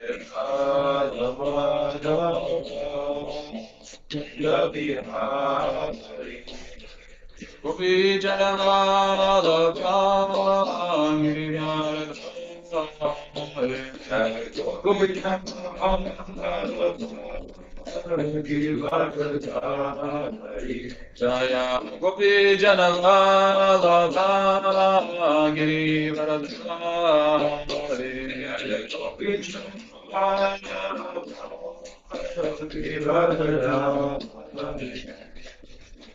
Gopi Jaya Gopi Janavala Giri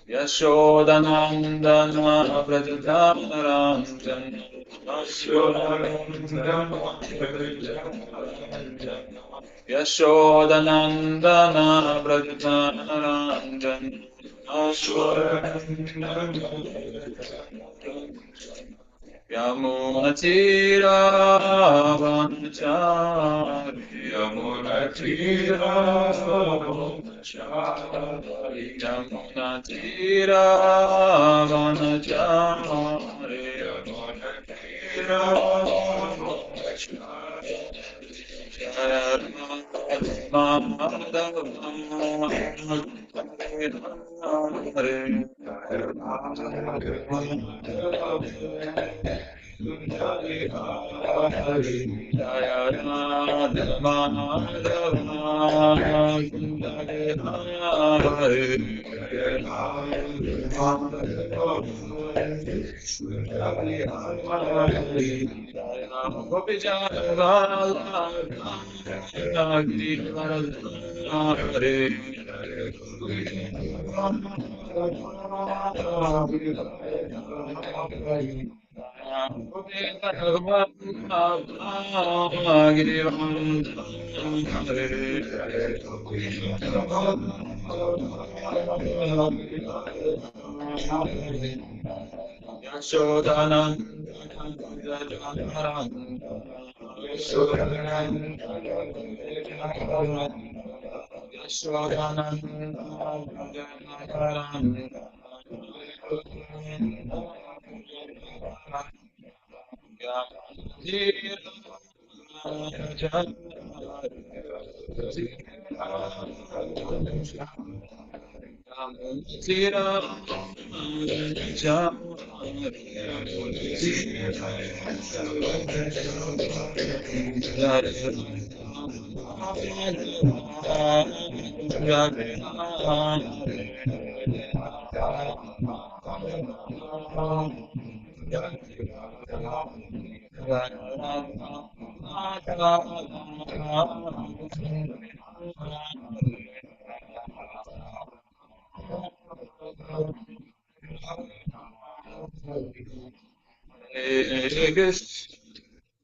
Yashodanandana Vrajadhanaranjan Yashodanandana Vrajadhanaranjan Yamunatira Vanachari Yamunatira Vanachari Yamunatira Vanachari Yamunatira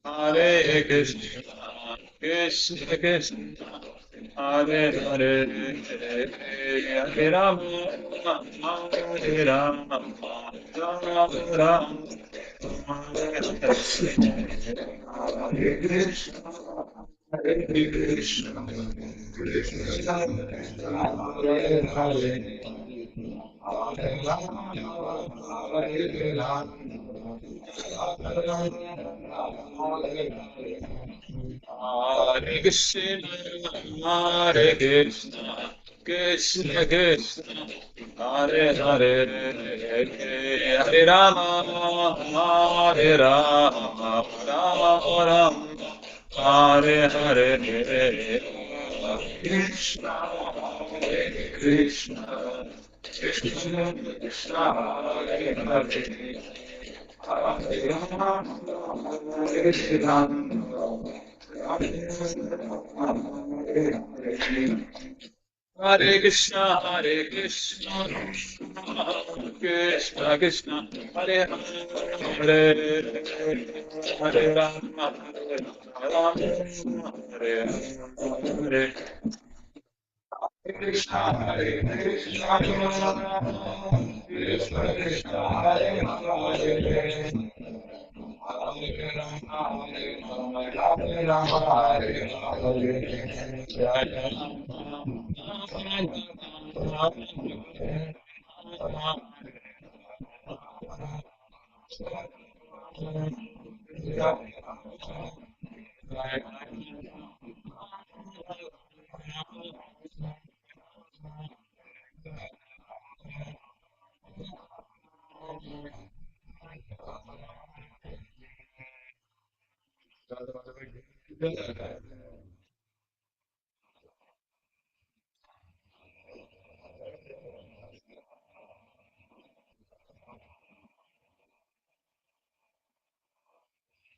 Hare Krishna, Krishna Krishna, Hare Hare, Hare Rama, Hare Rama, Rama Rama, Hare Krishna, Hare Krishna, Krishna Krishna, Hare Hare, Hare Rama, Hare Rama. Hare Krishna, Hare Krishna, Krishna Krishna, Hare Hare, Hare Rama, Hare Rama, Rama Rama, Hare Hare, Krishna, Hare Krishna, Krishna Krishna, Hare Hare. Hare Krishna, Hare Krishna, Krishna Krishna, Hare Hare, Hare Rama, Hare Hare. Krishna, Hare Krishna, Krishna Krishna, Hare Hare.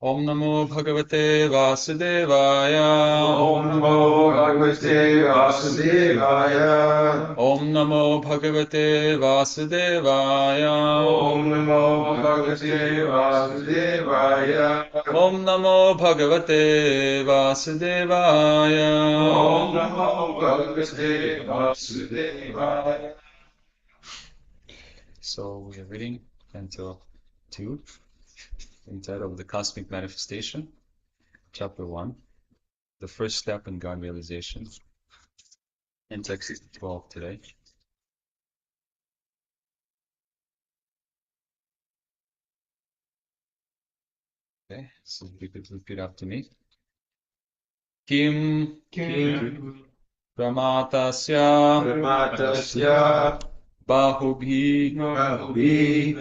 Om Namo Bhagavate Vasudevaya. Om Namo Bhagavate Vasudevaya. Om Namo Bhagavate Vasudevaya. Om Namo Bhagavate Vasudevaya. Om Namo Bhagavate Vasudevaya. Om Namo Bhagavate Vasudevaya. So we are reading Canto 2, entitled The Cosmic Manifestation, Chapter 1, the first step in God realization, in text 12 today. Okay, so you could repeat after me. Kim Kim Pramatasya Pramatasya Bahubhi Bahubhi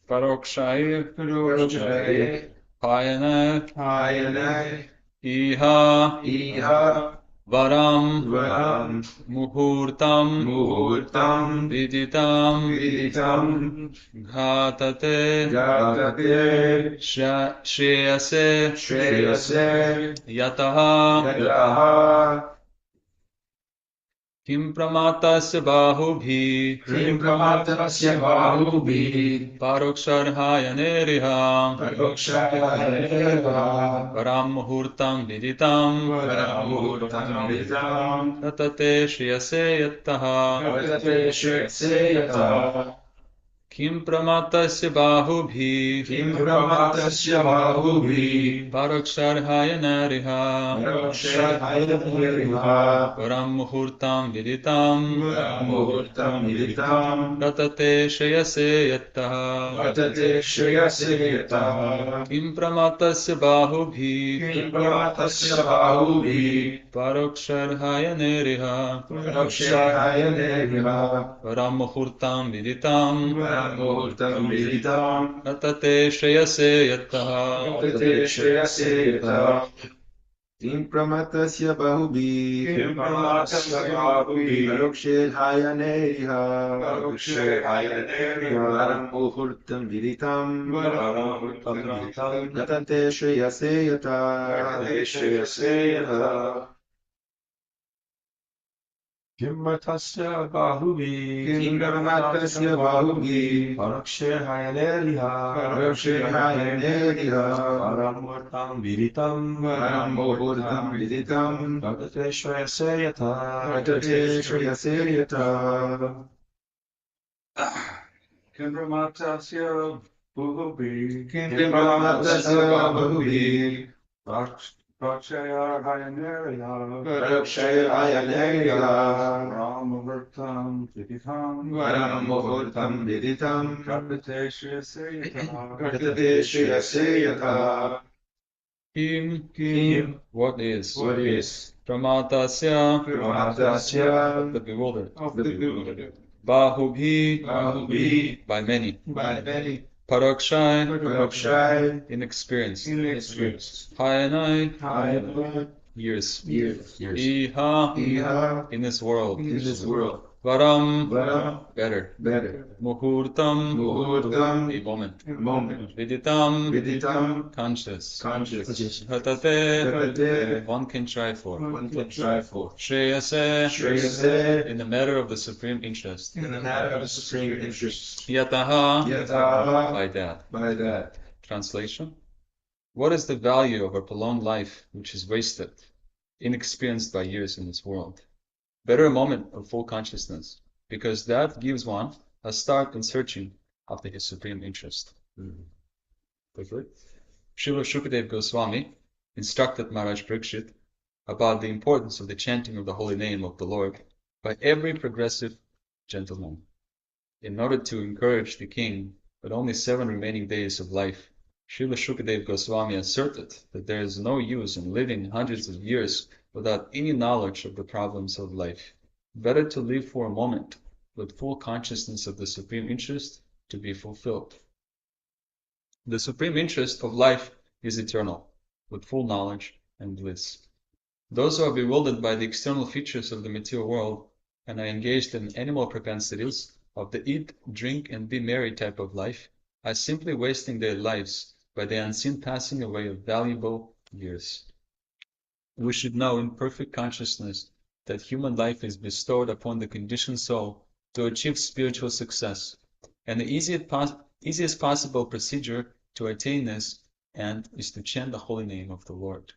Parokshair Parokshaya Payana Ayana Iha Iha Varam Varam Muhurtam Muhurtam Viditam Viditam Ghatate Gatate Shreyase Shreyase Yataha Yataha Kim Pramatasya Bahubhi Kim Pramatasya Bahubhi Paroksharhaya Neriha Parokshaya Varam Muhurtam Viditam Varamurtam Vidam Tatate Shreyase Yataha Gatate Shreyase Yataha Kim Pramatasya Bahubhi Kim Pramatasya Bahubhi Paroksharhaya Neriha Parokshaya Niriha Varam Muhurtam Viditam Varamurtam Vidam Tatate Shreyase Yataha Gatate Shreyase Yataha Kim Pramatasya Bahubhi Kim Pramatasya Bahubhi Paroksharhaya Neriha Parokshaya Niriha Varam Muhurtam Viditam Varamurtam Vidam Tatate Shreyase Yataha Gatate Shreyase Yataha Kim Pramatasya Bahubhi Kim Pramatasya Bahubhi Parokshaya Neriha Parokshaya Niriha Varam Muhurtam Viditam Varamurtam Vidam Gatate Shreyase Yata Gatate Shreyase Yataha Kim Matasya Bahubhi Kim Pramatasya Bahubhi Parokshaya Niriha Parokshaya Neriha Varamurtam Vidam Varam Muhurtam Viditam Gatate Shreyase Yataha Gatate Shreyase Yata Kim Pramatasya Bahubhi Kim Pramatasya Bahubhi Parokshaya Niriha Parokshaya Neriha Varamurtam Vidam Varam Muhurtam Viditam Gatate Shreyase Yataha Gatate Shreyase Yata Kim What is What is Pramatasya Pramatasya the bewildered of the bewildered Bahubhi Bahubhi by many by many Parokshay Parokshaya inexperienced inexperienced Hayanai Ayana years years Iha Iha in this world in this world Varam Varam better better Muhurtam Muhurtam a moment moment Viditam Viditam conscious conscious Hatate Gatate one can try for one can try for Shreyase Shreyase in the matter of the supreme interest in the matter of supreme interest Yataha Yataha by that by that Translation What is the value of a prolonged life which is wasted, inexperienced by years in this world? Better a moment of full consciousness, because that gives one a start in searching after his supreme interest. Srila Shukadeva Goswami instructed Maharaj Parikshit about the importance of the chanting of the holy name of the Lord by every progressive gentleman. In order to encourage the king with only 7 remaining days of life, Srila Shukadeva Goswami asserted that there is no use in living hundreds of years without any knowledge of the problems of life. Better to live for a moment with full consciousness of the supreme interest to be fulfilled. The supreme interest of life is eternal, with full knowledge, and bliss. Those who are bewildered by the external features of the material world and are engaged in animal propensities of the eat, drink, and be merry type of life are simply wasting their lives by the unseen passing away of valuable years. We should know in perfect consciousness that human life is bestowed upon the conditioned soul to achieve spiritual success, and the easiest possible procedure to attain this end is to chant the holy name of the Lord.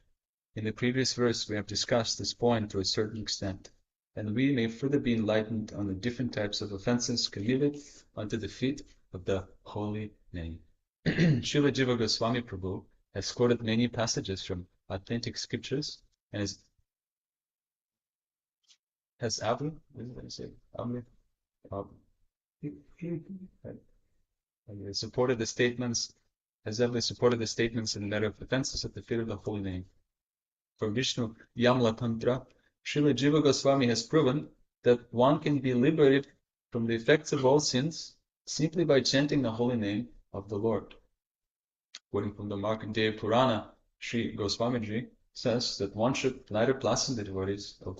In the previous verse, we have discussed this point to a certain extent, and we may further be enlightened on the different types of offenses committed under the feet of the holy name. Srila Jiva Goswami Prabhu has quoted many passages from authentic scriptures and has supported the statements in the matter of offenses at the feet of the holy name. For Vishnu Yamla Tantra, Srila Jiva Goswami has proven that one can be liberated from the effects of all sins simply by chanting the holy name of the Lord. Quoting from the Markandeya Purana, Sri Goswamiji says that one should neither blaspheme the devotee of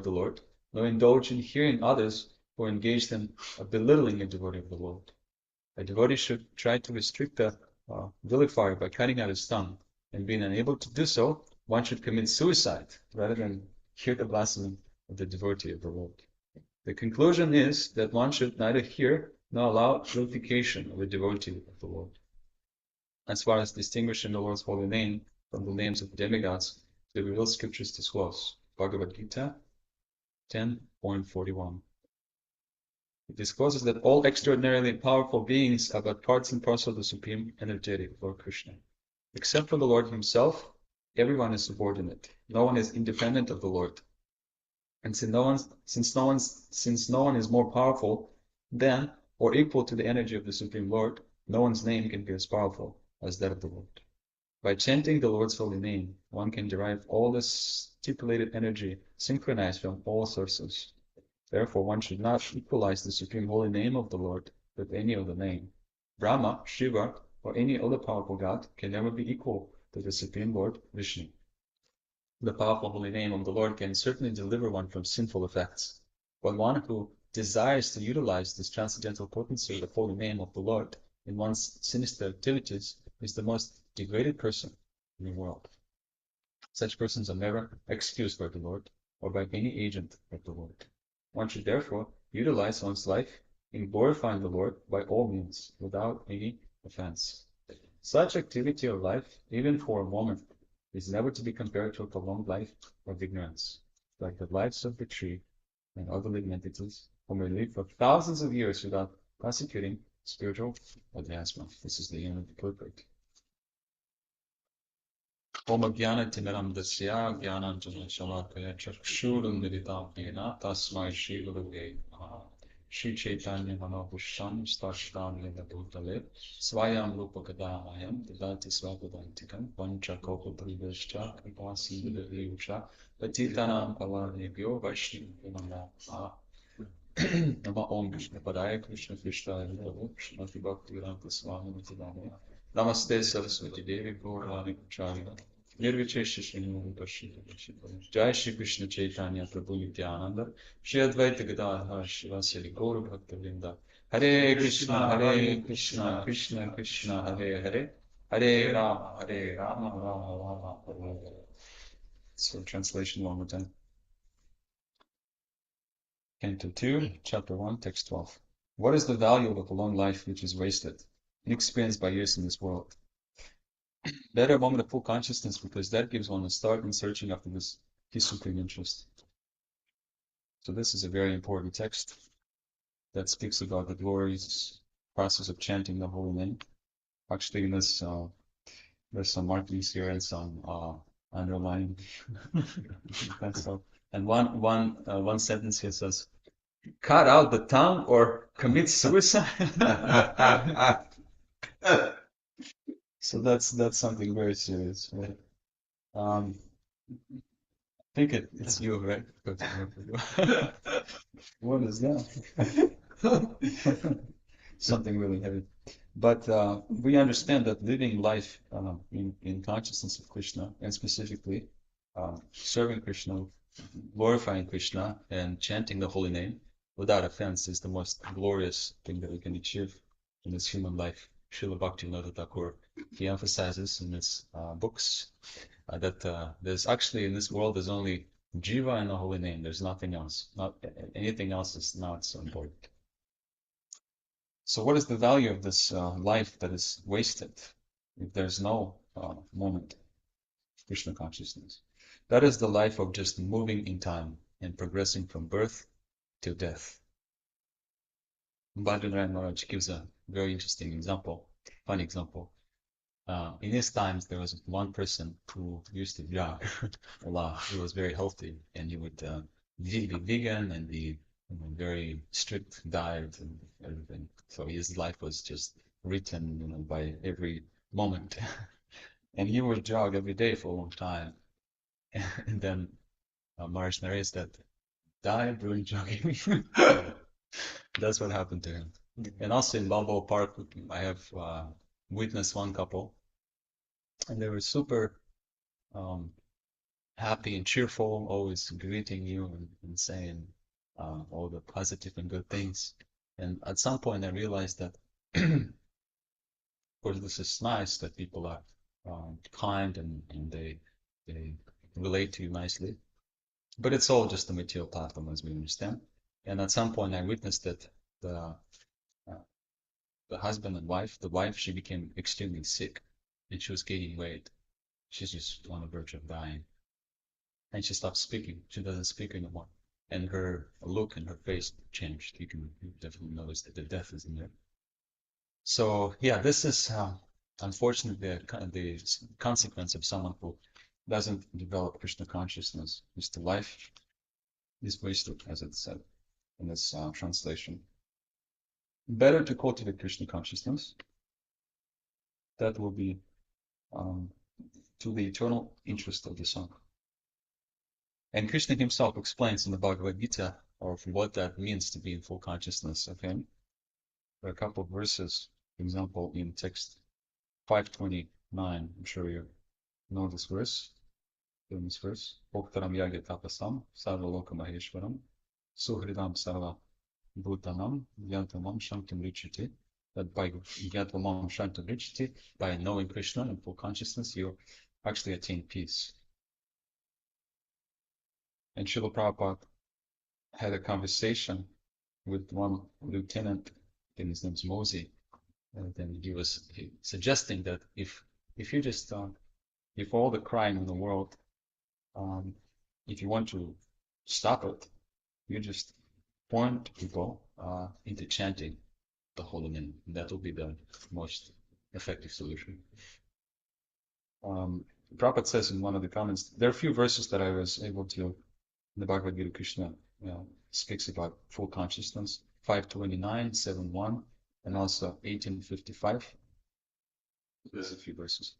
the Lord, nor indulge in hearing others who are engaged in belittling a devotee of the Lord. A devotee should try to restrict the vilifier by cutting out his tongue, and being unable to do so, one should commit suicide rather than hear the blasphemy of the devotee of the Lord. The conclusion is that one should neither hear nor allow vilification of a devotee of the Lord. As far as distinguishing the Lord's holy name from the names of demigods, the revealed scriptures disclose. Bhagavad Gita 10.41. It discloses that all extraordinarily powerful beings are but parts and parcel of the Supreme Energetic Lord Krishna. Except for the Lord himself, everyone is subordinate. No one is independent of the Lord. And since no one is more powerful than or equal to the energy of the Supreme Lord, no one's name can be as powerful as that of the Lord. By chanting the Lord's holy name, one can derive all the stipulated energy synchronized from all sources. Therefore, one should not equalize the supreme holy name of the Lord with any other name. Brahma, Shiva, or any other powerful god can never be equal to the Supreme Lord, Vishnu. The powerful holy name of the Lord can certainly deliver one from sinful effects. But one who desires to utilize this transcendental potency of the holy name of the Lord in one's sinister activities is the most degraded person in the world. Such persons are never excused by the Lord or by any agent of the Lord. One should therefore utilize one's life in glorifying the Lord by all means, without any offense. Such activity of life, even for a moment, is never to be compared to a prolonged life of ignorance, like the lives of the tree and other living entities who may live for thousands of years without prosecuting spiritual advancement. This is the end of the purport. Om Jnana Timaram Dasya Jnananjana Shalakaya Chakshuram Nidita Pena Tasmai Shri Gurave Namaha. Shri Chaitanya Manobhusham Stashtam Lila Bhutale Swayam Rupa Gadamayam Didati Svapadantikam Pancha Kopa Priveshcha Kripasi Vidaviyusha Patitanam Pavanebhyo Vaishnava Nama Om Krishna Padaya Krishna Krishnaya Vidavo Srimati Bhakti Vedanta Swami Nityananda Namaste Saraswati Devi Gaurani Pracharya Nirvichesha Srimati Pashita Jai Shri Krishna Chaitanya Prabhu Nityananda Shri Advaita Gadadhar Shivasari Gaura Bhakta Vrinda Hare Krishna Krishna Krishna Hare Hare Hare Rama Rama Rama Hare Hare. So translation one more time. Canto 2, Chapter 1, Text 12. What is the value of a long life which is wasted, inexperienced by years in this world? Better a moment of full consciousness, because that gives one a start in searching after his supreme interest. So this is a very important text that speaks about the glorious process of chanting the holy name. Actually, in this, there's some markings here and some underlining. And one sentence here says, cut out the tongue or commit suicide. So that's something very serious, right? I think it's you, right? What is that? something really heavy. But we understand that living life in consciousness of Krishna, and specifically serving Krishna, glorifying Krishna, and chanting the holy name without offense is the most glorious thing that we can achieve in this human life. Srila Bhaktivinoda Thakur, he emphasizes in his books that there's actually in this world there's only Jiva and the holy name. There's nothing else. Not anything else is not so important. So what is the value of this life that is wasted if there's no moment of Krishna consciousness? That is the life of just moving in time and progressing from birth to death. Bhadranarayan Maharaj gives a very interesting example, funny example. In his times, there was one person who used to jog a lot. He was very healthy, and he would be vegan and be very strict diet and everything. So his life was just written, by every moment. And he would jog every day for a long time. And then Maharaj narrates that died during jogging. That's what happened to him. And also in Balboa Park, I have witnessed one couple, and they were super happy and cheerful, always greeting you and saying all the positive and good things. And at some point, I realized that, of course, this is nice that people are kind and they relate to you nicely, but it's all just a material platform, as we understand. And at some point, I witnessed that the husband and wife, the wife, she became extremely sick, and she was gaining weight. She's just on the verge of dying. And she stopped speaking. She doesn't speak anymore. And her look and her face changed. You can definitely notice that the death is in there. So yeah, this is unfortunately the consequence of someone who doesn't develop Krishna consciousness. Is the life is wasted, as it said in this translation. Better to cultivate Krishna consciousness. That will be to the eternal interest of the Son. And Krishna himself explains in the Bhagavad Gita of what that means to be in full consciousness of him. There are a couple of verses, for example, in text 529. I'm sure you know this verse. In this verse, Oktaram Yagya Tapasam, Sarva Loka Maheshwaram, Suhridam Sarva Bhutanam, Yantamam Shantam Richiti. That by Yantamam Shantam Richiti, by knowing Krishna in full consciousness, you actually attain peace. And Srila Prabhupada had a conversation with one lieutenant, I think his name's Mosey, and then he was suggesting that if you just if all the crime in the world, if you want to stop it, you just point people into chanting the holy name. That will be the most effective solution. Prabhupada says in one of the comments, there are a few verses that I was able to, in the Bhagavad Gita, Krishna speaks about full consciousness, 529, 7.1, and also 1855. There's a few verses.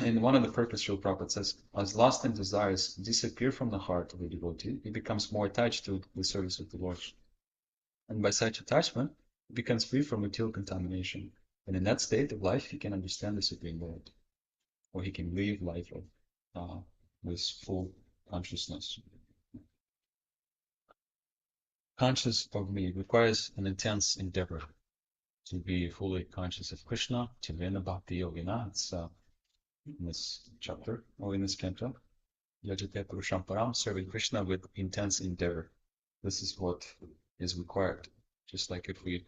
In one of the purpose, Srila Prabhupada says, as lust and desires disappear from the heart of the devotee, he becomes more attached to the service of the Lord. And by such attachment, he becomes free from material contamination. And in that state of life, he can understand the Supreme Lord, or he can live life with full consciousness. Conscious of me requires an intense endeavor to be fully conscious of Krishna, to learn about the yogina. It's in this chapter, or in this canto. Yajate Purusham Param, serving Krishna with intense endeavor. This is what is required. Just like if we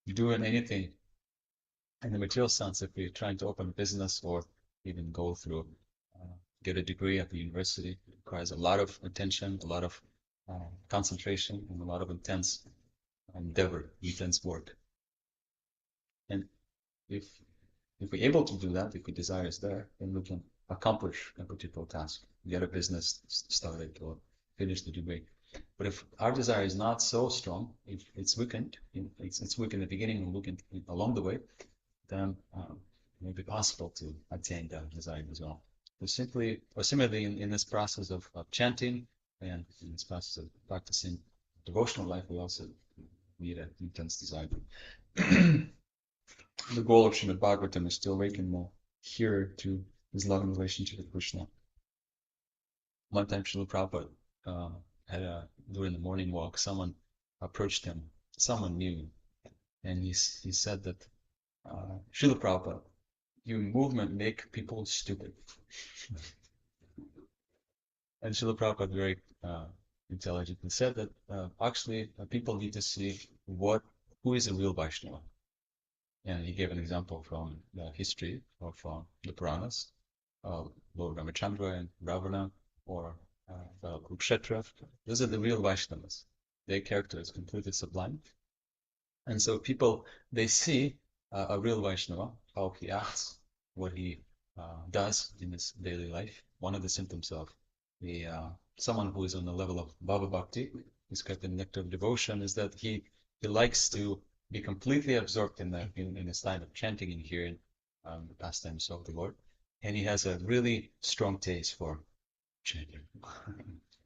do anything in the material sense, if we're trying to open a business or even go through, get a degree at the university, it requires a lot of attention, a lot of concentration, and a lot of intense endeavor, intense work. And if we're able to do that, if the desire is there, then we can accomplish a particular task, get a business started or finish the degree. But if our desire is not so strong, if it's weakened, it's weak in the beginning and weakened along the way, then it may be possible to attain that desire as well. So similarly in this process of chanting and in this process of practicing devotional life, we also need an intense desire. the goal of Srimad Bhagavatam is to awaken the hearer to his loving relationship with Krishna. One time Srila Prabhupada during the morning walk, someone approached him, someone new, and he said that, Srila Prabhupada, your movement make people stupid. And Srila Prabhupada very intelligently said that actually people need to see who is a real Vaishnava. And he gave an example from the history of the Puranas, Lord Ramachandra and Ravana, or Kurukshetra. Those are the real Vaishnavas. Their character is completely sublime. And so people, they see a real Vaishnava, how he acts, what he does in his daily life. One of the symptoms of someone who is on the level of Bhava Bhakti, who's got the nectar of devotion, is that he likes to be completely absorbed in his time of chanting and hearing the pastimes of the Lord. And he has a really strong taste for chanting.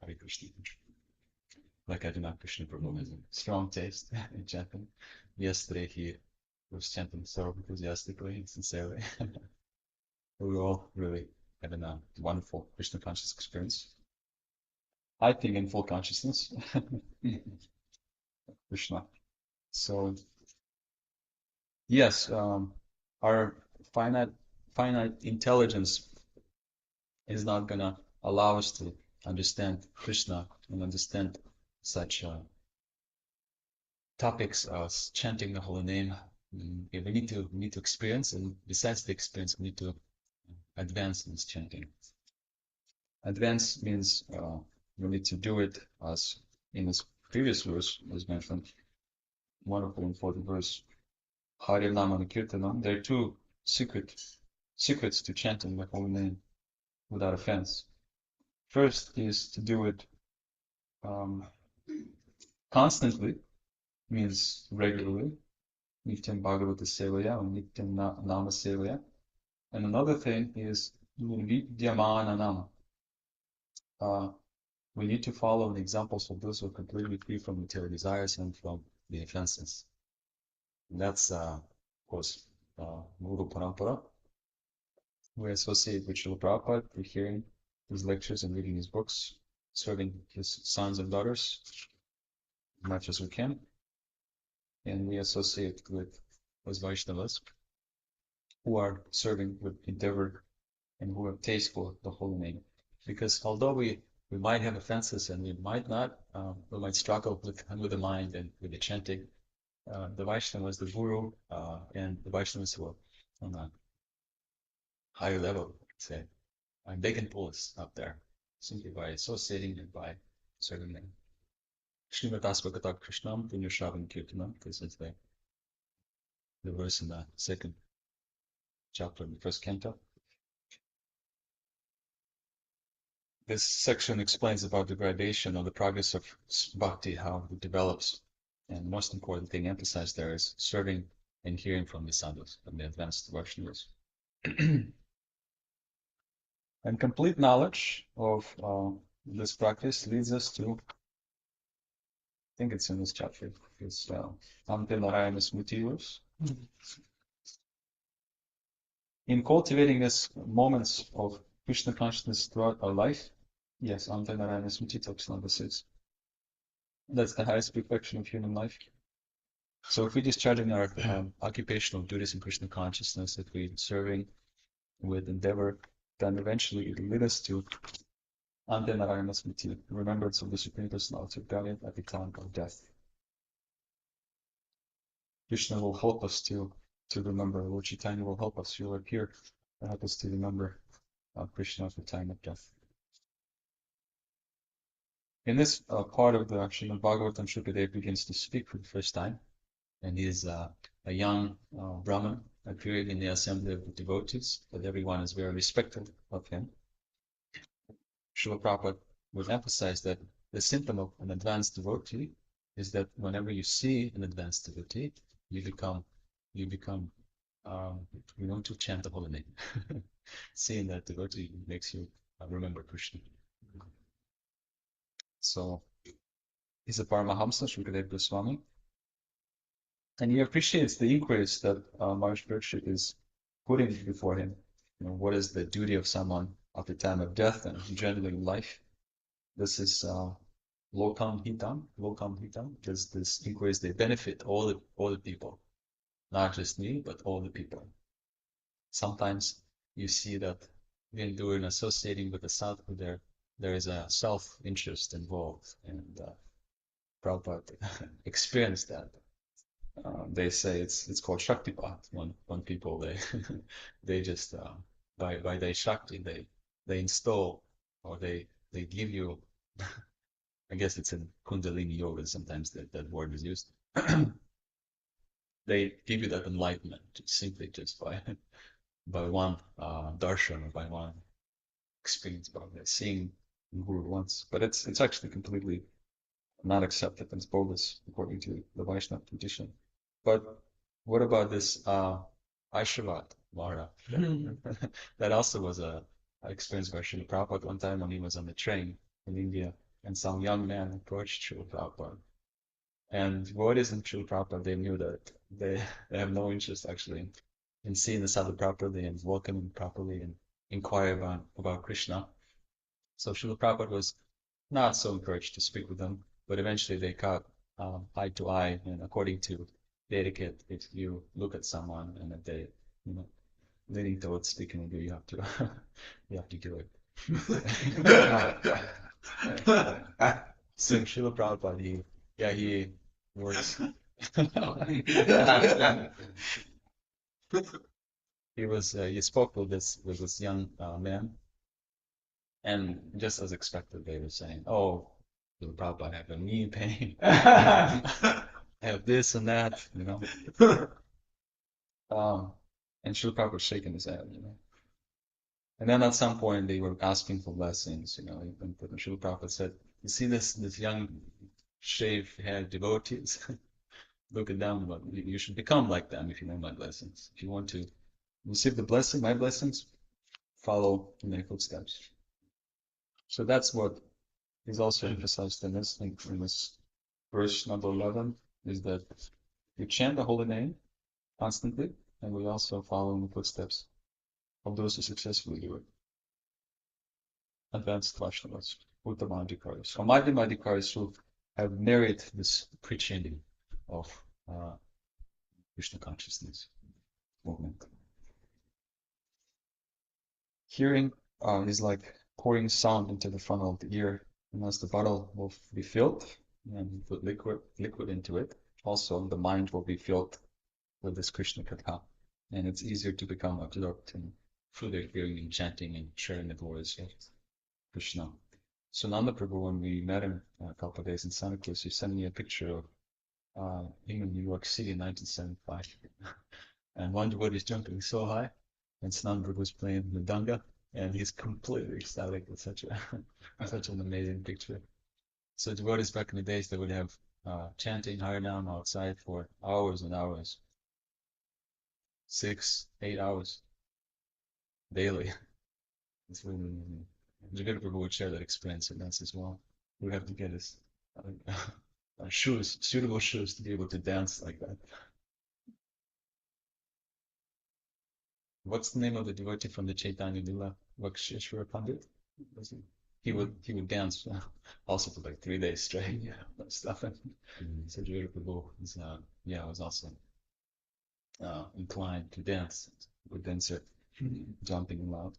Hare Krishna. Like Adina Krishna Prabhu has a strong taste in chanting. Yesterday he was chanting so enthusiastically and sincerely. We were all really having a wonderful Krishna conscious experience. I think in full consciousness. Krishna. So yes, our finite intelligence is not gonna allow us to understand Krishna and understand such topics as chanting the holy name. We need to experience, and besides the experience, we need to advance in this chanting. Advance means we need to do it as in this previous verse was mentioned. Wonderful important verse. Hare Nama Kirtanam. There are two secrets to chanting the holy name without offense. First is to do it constantly, means regularly. Nityam Bhagavata Sevaya or Nityam Nama Sevaya. And another thing is Dvijamani Nama. We need to follow the examples of those who are completely free from material desires and from the offenses. And that's, of course, Guru Parampara. We associate with Srila Prabhupada through hearing his lectures and reading his books, serving his sons and daughters as much as we can. And we associate with those Vaishnavas who are serving with endeavor and who have taste for the holy name. Because although we might have offenses and we might not, we might struggle with the mind and with the chanting, the Vaishnavas, the Guru, and the Vaishnavas who are on a higher level, say, and they can pull us up there simply by associating and by serving them. Srimad Bhagavatam Krishnam Punyashravan Kirtanam. This is the verse in the second chapter of the first canto. This section explains about the gradation of the progress of bhakti, how it develops. And the most important thing emphasized there is serving and hearing from the sadhus, from the advanced Vaishnavas. And complete knowledge of this practice leads us to, I think it's in this chapter, it's Ante Narayana Smriti verse. In cultivating these moments of Krishna consciousness throughout our life, yes, Ante Narayana Smriti talks number 6. That's the highest perfection of human life. So if we're discharging our occupational duties in Krishna consciousness, if we're serving with endeavor, then eventually it will lead us to Ante Narayana Smriti, remembrance of the Supreme Personality of Godhead at the time of death. Krishna will help us to remember. Lord Chaitanya will help us. He will appear and help us to remember Krishna at the time of death. In this part of the Srimad Bhagavatam, Shukadeva begins to speak for the first time, and he is a young Brahmin appearing in the assembly of the devotees, but everyone is very respectful of him. Srila Prabhupada would emphasize that the symptom of an advanced devotee is that whenever you see an advanced devotee, you want to chant the holy name. Seeing that devotee makes you remember Krishna. So he's a Paramahamsa, Shukadeva Goswami, And he appreciates the inquiries that Maharaj Parikshit is putting before him. What is the duty of someone at the time of death and generally in life? This is lokam hitam, because these inquiries, they benefit all the people, not just me, but all the people. Sometimes you see that when doing associating with the sadhu, there is a self-interest involved, and Prabhupada experienced that. They say it's called Shaktipat when people they just by their Shakti they install or they give you. I guess it's in Kundalini Yoga sometimes that word is used. They give you that enlightenment simply just by one darshan or by one experience, by seeing Guru once. But it's actually completely not accepted as bogus according to the Vaishnava tradition. But what about this Aishavad Mara? That also was a experience by Srila Prabhupada one time when he was on the train in India, and some young man approached Srila Prabhupada. And what isn't Srila Prabhupada? They knew that they have no interest actually in seeing the sadhu properly and welcoming properly and inquire about Krishna. So Srila Prabhupada was not so encouraged to speak with them, but eventually they got eye to eye, and according to the etiquette, if you look at someone and if they, leaning towards speaking with you, you have to you have to do it. So Srila Prabhupada, he works. He spoke with this young man, and just as expected, they were saying, "Oh, Srila Prabhupada, I have a knee pain, I have this and that, and Srila Prabhupada was shaking his head, And then at some point they were asking for blessings, And Srila Prabhupada said, "You see this young shave-haired devotees? Look at them, but you should become like them if you want my blessings. If you want to receive the blessing, my blessings, follow in their footsteps." So that's what is also emphasized in this verse number 11, is that we chant the holy name constantly, and we also follow in the footsteps of those who successfully do it. Advanced Vaishnavas, Uttamadhikaris, or Madhyamadhikaris who have married this pre-chanting of Krishna consciousness movement. Hearing is like pouring sound into the funnel of the ear, and as the bottle will be filled and you put liquid into it, also the mind will be filled with this Krishna Katha, and it's easier to become absorbed in further hearing and chanting and sharing the glories of Krishna. So Nanda Prabhu, when we met him a couple of days in Santa Cruz, he sent me a picture of him in New York City in 1975, and one devotee is jumping so high, and Sananda was playing Mridanga, and he's completely ecstatic. It's such an amazing picture. So devotees back in the days, they would have chanting Harinam outside for hours and hours, 6, 8 hours daily. It's really amazing. Jagata Prabhu would share that experience with us as well. We have to get his suitable shoes to be able to dance like that. What's the name of the devotee from the Chaitanya Lila? Vaksheshwara Pandit? He would dance also for like 3 days straight. Yeah, that stuff. So Jagata Prabhu was also inclined to dance. Good dancer, jumping loud.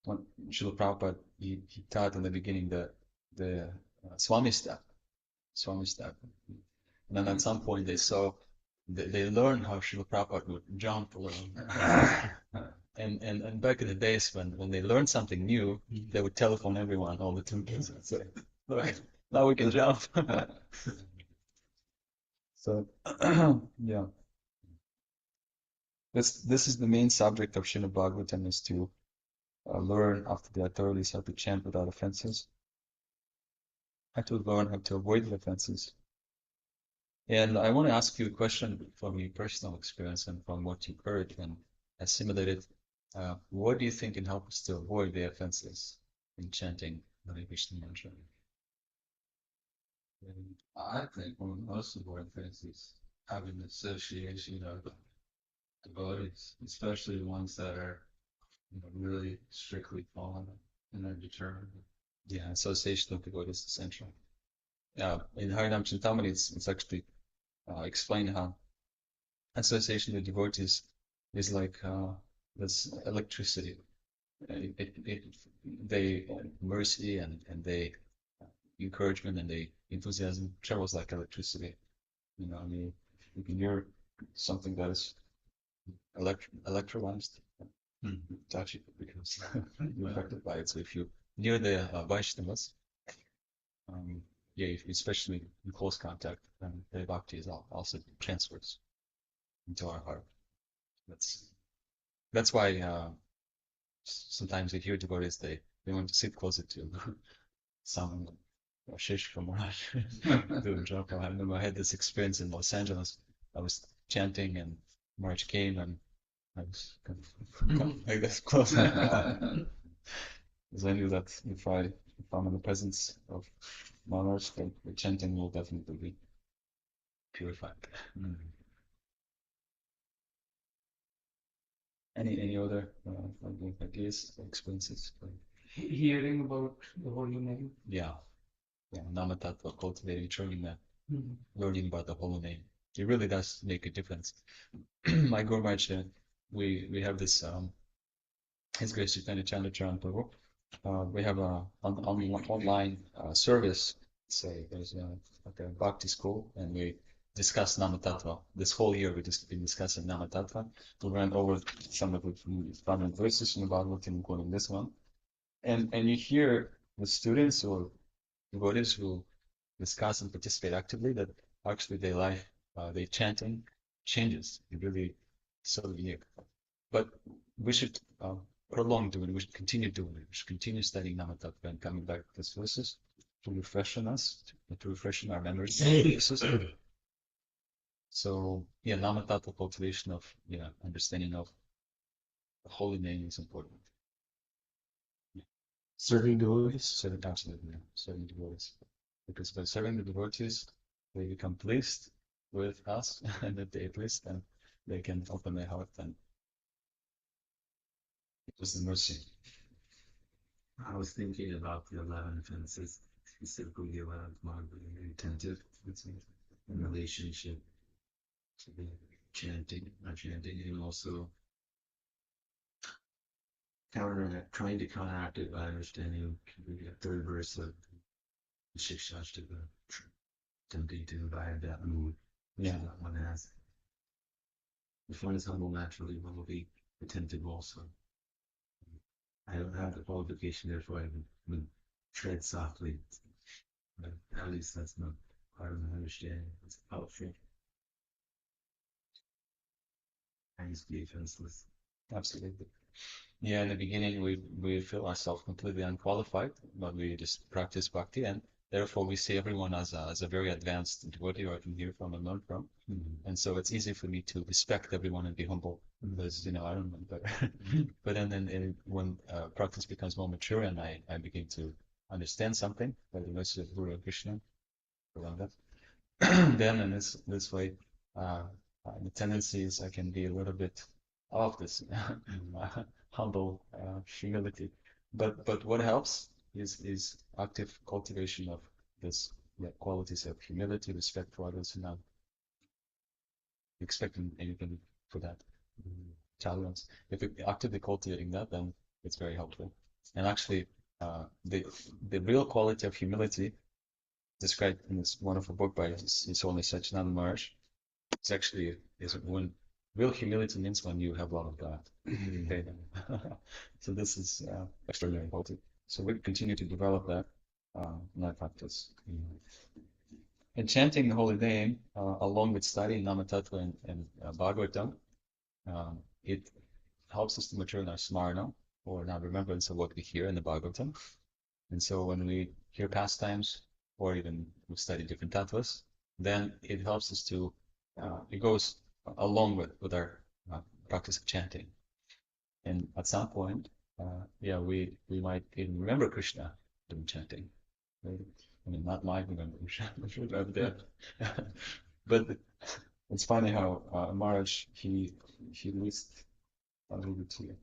When Srila Prabhupada, he taught in the beginning the Swami step. And then at some point they learned how Srila Prabhupada would jump around. And back in the days when they learned something new, they would telephone everyone, all the temples, and say, "Look, now we can jump." So, yeah. This is the main subject of Srimad Bhagavatam, is to learn after the authorities how to chant without offenses, how to learn how to avoid the offenses. And I want to ask you a question from your personal experience and from what you've heard and assimilated. What do you think can help us to avoid the offenses in chanting Hare Krishna mantra? I think one of the most important things is have an association of devotees, especially ones that are really strictly following and are determined. Yeah, association of devotees is essential. In Harinam Chintamani, it's actually explained how association with devotees is like this electricity. They mercy and they encouragement and they enthusiasm travels like electricity. I mean, you can hear something that is electrolyzed, touch it because you're affected by it. So if you near the Vaishnavas, yeah, if, especially in close contact, then the bhakti is also transfers into our heart. That's why sometimes we hear devotees they want to sit closer to some Shish from Maharaj doing japa. I remember I had this experience in Los Angeles. I was chanting and Maharaj came and I was kind of like this close. Because I knew that if I'm in the presence of Maharaj, then the chanting will definitely be purified. Any other ideas, experiences? Hearing about the holy name. Yeah, Namatattva, cultivating, turning that, learning about the holy name. It really does make a difference. My Guru Maharaj, we have this His Grace Chaitanya Chandracharan Prabhu. We have a online service. Say there's like a Bhakti school, and we discuss Namatattva. This whole year we just been discussing Namatattva. We went over some of the fundamental verses in the Bhagavatam, including this one, and you hear the students or devotees who discuss and participate actively that actually they chanting changes. It really so unique. But we should prolong doing it. We should continue doing it. We should continue studying Namatattva and coming back to these verses to refreshen us, to refreshen our memories. So yeah, Namatattva cultivation of understanding of the holy name is important. Serving devotees. Serving devotees. Because by serving the devotees, they become pleased with us, and if they're pleased, then they can open their heart and it was the mercy. I was thinking about the 11 offenses, specifically the 11th one, being attentive in relationship to the chanting, and also trying to counteract it by understanding the third verse of the Shikshashtaka, attempting to imbibe that mood that one has. If one is humble naturally, one will be attentive also. I don't have the qualification, therefore I would tread softly. But at least that's not part of my understanding. It's powerful. Thanks be offenseless. Absolutely. Yeah, in the beginning we feel ourselves completely unqualified, but we just practice bhakti, and therefore we see everyone as a very advanced devotee, or I can hear from and learn from. And so it's easy for me to respect everyone and be humble because I don't know better. But then when practice becomes more mature and I begin to understand something by the mercy of Guru and Krishna, then in this way, the tendencies I can be a little bit of this humble humility. But what helps is active cultivation of this qualities of humility, respect for others, and not expecting anything for that. Tolerance. If we're actively cultivating that, then it's very helpful. And actually, the real quality of humility described in this wonderful book by His Holiness Satchidananda Maharaj, it's actually is when real humility means when you have love of God. Okay. So this is extraordinarily important. So we continue to develop that in our practice. And chanting the holy name, along with studying Namatattva and Bhagavatam, it helps us to mature in our smarna, or in our remembrance of what we hear in the Bhagavatam. And so when we hear pastimes, or even we study different tattvas, then it helps us to, it goes along with our practice of chanting. And at some point, we might even remember Krishna doing chanting. Right? I mean, not my remember Krishna, I'm sure I'm dead. But It's funny how Maharaj he lists. I'll read it to you.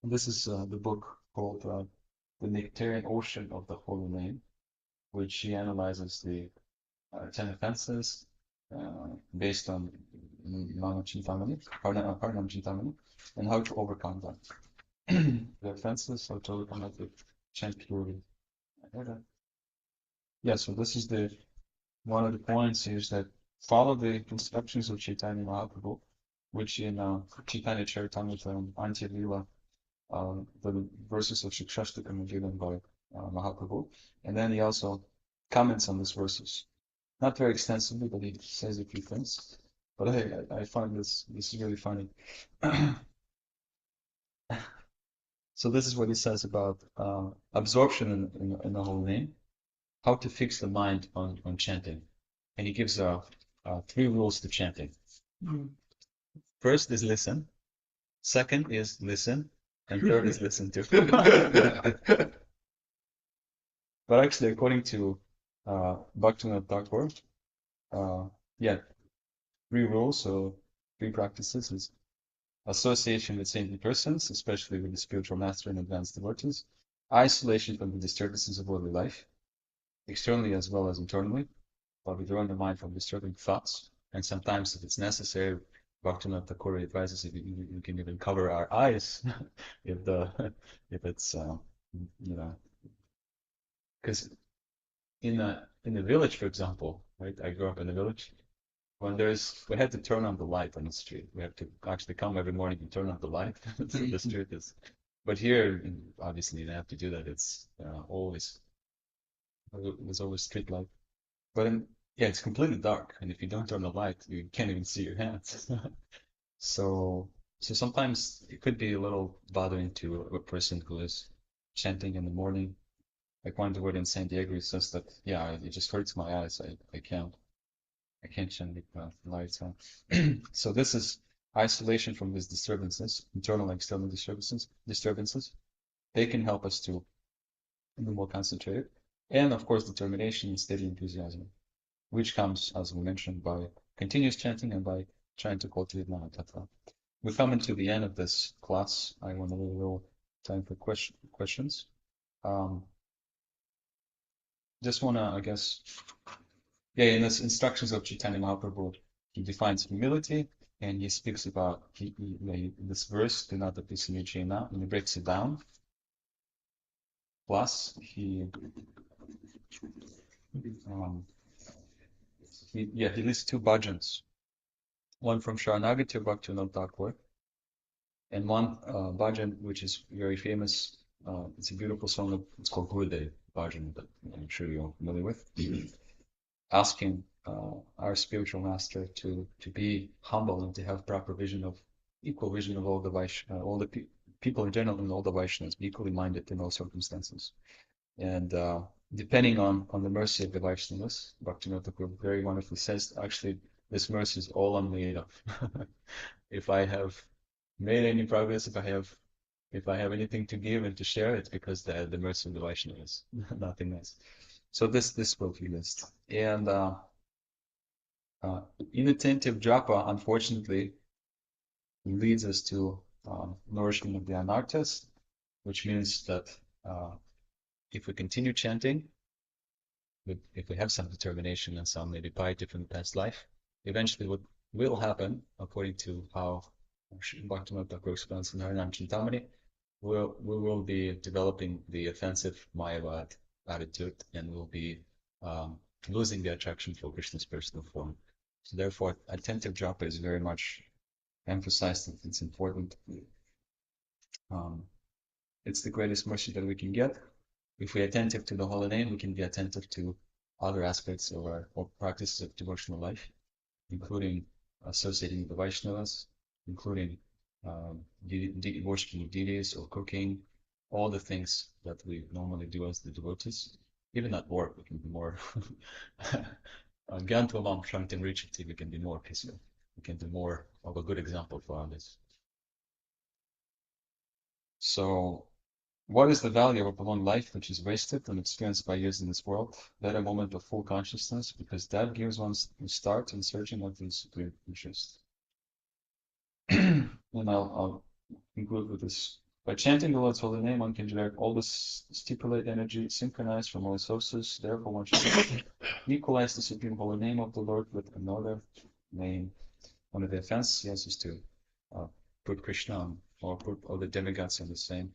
And this is the book called The Nectarian Ocean of the Holy Name, which he analyzes the 10 offenses based on Parnam Chintamani, and how to overcome them. The offenses, how to overcome them, to chant purely. Yeah, so this is the one of the points is that follow the instructions of Chaitanya Mahaprabhu, which in Chaitanya Charitamrita Antya Lila, the verses of Shikshashtakam are given by Mahaprabhu, and then he also comments on these verses. Not very extensively, but he says a few things. But hey, I find this is really funny. So this is what he says about absorption in the holy name, how to fix the mind on chanting. And he gives 3 rules to chanting. First is listen. Second is listen. And third is listen to. But actually, according to Bhaktivinoda Thakur, yeah, 3 rules, so 3 practices is association with saintly persons, especially with the spiritual master and advanced devotees, isolation from the disturbances of worldly life, externally as well as internally, while withdrawing the mind from disturbing thoughts. And sometimes, if it's necessary, Bhaktivinoda Thakur advises you can even cover our eyes if it's because in the village, for example, right? I grew up in a village. When we had to turn on the light on the street. We have to actually come every morning and turn on the light. So the street is. But here, obviously, you don't have to do that. It's there's always street light. But yeah, it's completely dark, and if you don't turn the light, you can't even see your hands. So sometimes it could be a little bothering to a person who is chanting in the morning. Like one word in San Diego says that, yeah, it just hurts my eyes. I can't chant with lights on. So this is isolation from these disturbances, internal and external disturbances. They can help us to be more concentrated. And of course, determination and steady enthusiasm, which comes, as we mentioned, by continuous chanting and by trying to cultivate Mahatattva. We're coming to the end of this class. I want a little time for questions. Just want to, I guess, yeah, in this instructions of Chaitanya Mahaprabhu, he defines humility, and he speaks about this verse, and he breaks it down. Plus, he lists 2 bhajans, one from Sharanagati of Bhaktivinoda Thakur, and one bhajan which is very famous. It's a beautiful song. It's called Gurudev bhajan, that I'm sure you're familiar with. Asking our spiritual master to be humble and to have proper equal vision of all the people in general, and all the Vaishnavas, be equally minded in all circumstances. And depending on the mercy of the Vaishnavas, Bhaktivinoda Thakur very wonderfully says, actually, this mercy is all I'm made of. If I have made any progress, if I have anything to give and to share, it's because the mercy of the Vaishnavas, nothing else. So this will be list. And inattentive japa, unfortunately, leads us to nourishment of the anarthas, which means that if we continue chanting, if we have some determination and some maybe piety from the past life, eventually what will happen, according to how Bhaktivinoda Thakur explains in Harinam Chintamani, we will be developing the offensive Mayavad attitude, and we'll be losing the attraction for Krishna's personal form. So therefore, attentive japa is very much emphasized. It's important. It's the greatest mercy that we can get. If we're attentive to the holy name, we can be attentive to other aspects of our practices of devotional life, including associating with the Vaishnavas, including worshiping deities or cooking, all the things that we normally do as the devotees. Even at work, we can be more Gyantvamam Shantim Richati, we can be more peaceful. We can be more of a good example for others. So What is the value of a long life which is wasted and experienced by years in this world? That a moment of full consciousness, because that gives one a start in searching after the supreme interest. And I'll conclude with this. By chanting the Lord's holy name, one can generate all this stipulated energy synchronized from all sources. Therefore, one should equalize the supreme holy name of the Lord with another name. One of the offenses is to put Krishna on, or put all the demigods on the same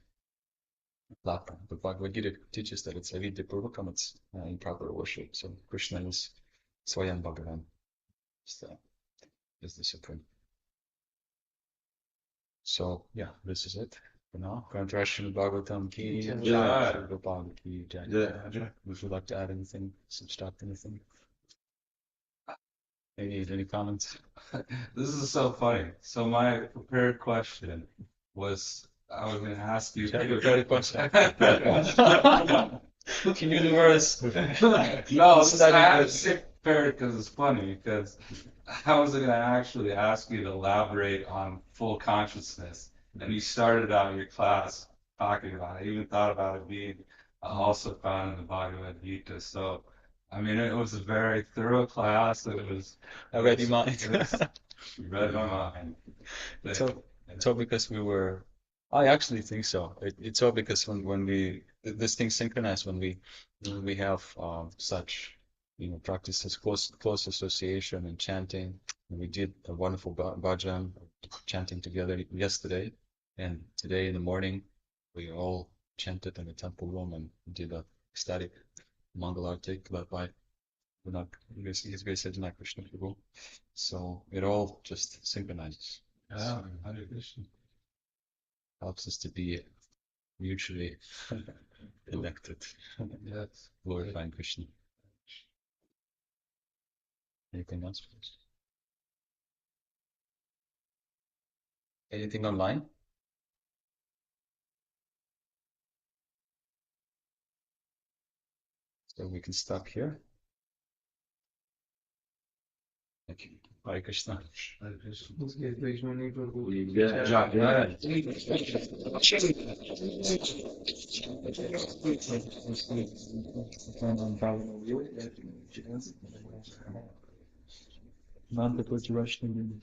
platform. But Bhagavad Gita teaches that it's avidya purvakam, it's improper worship. So Krishna is Swayam Bhagavan, is the supreme. So yeah, this is it for now. Contrastion Bhagavatam ki jai, Gopal ki jai. Would you like to add anything, subtract anything? Any comments? This is so funny. So my prepared question was, I was going to ask you. Prepared question. Can you reverse? No, I had to say prepared because it's funny. Because I was going to actually ask you to elaborate on full consciousness, and you started out your class talking about it. I even thought about it being also found in the Bhagavad Gita. So, I mean, it was a very thorough class. It was. I read your mind. Read my mind. It's all because we were. I actually think so. It's all because when we this thing synchronized when we have such practices close association and chanting. And we did a wonderful bhajan chanting together yesterday, and today in the morning we all chanted in the temple room and did a ecstatic Mangalartik led by His Grace Sajana Krishna Prabhu. So it all just synchronizes. Yeah, Hare Krishna. Helps us to be mutually connected. Yes. Glorifying Krishna. Anything else, please? Anything online? So we can stop here. Thank you. Hare Krishna. Hare Krishna. Dvijamani, Prabhu. Not the Russian.